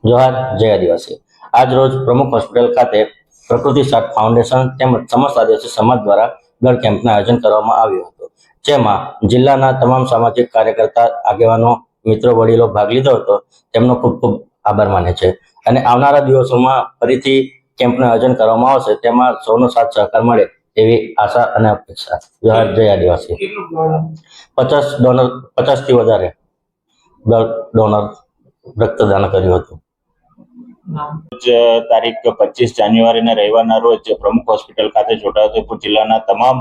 જોહાર જય આદિવાસી। આજ રોજ પ્રમુખ હોસ્પિટલ ખાતે પ્રકૃતિ સાથ ફાઉન્ડેશન તેમજ સમસ્ત આદિવાસી સમાજ દ્વારા બ્લડ કેમ્પનું આયોજન કરવામાં આવ્યું હતું, જેમાં જિલ્લાના તમામ સામાજિક કાર્યકર્તા, આગેવાનો, મિત્રો, વડીલો ભાગ લીધો હતો। તેમનો ખૂબ ખૂબ આભાર માને છે અને આવનારા દિવસોમાં ફરીથી કેમ્પનું આયોજન કરવામાં આવશે, તેમાં સૌનો સાથ સહકાર મળે એવી આશા અને અપેક્ષા। જોહાર જય આદિવાસી। 50 થી વધારે બ્લડ ડોનર રક્તદાન કર્યું હતું। તારીખ 25 જાન્યુઆરીના રવિવારના રોજ પ્રમુખ હોસ્પિટલ ખાતે છોટાઉદેપુર જિલ્લાના તમામ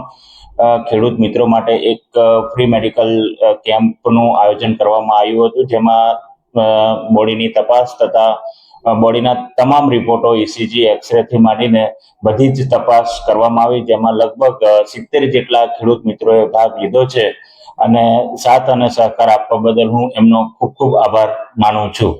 ખેડૂત મિત્રો માટે એક ફ્રી મેડિકલ કેમ્પનું આયોજન કરવામાં આવ્યું હતું, જેમાં બોડીની તપાસ તથા બોડીના તમામ રિપોર્ટો, ECG, એક્સરે થી માંડીને બધી જ તપાસ કરવામાં આવી, જેમાં લગભગ 70 જેટલા ખેડૂત મિત્રોએ ભાગ લીધો છે અને સાથ અને સહકાર આપવા બદલ હું એમનો ખૂબ ખૂબ આભાર માનું છું।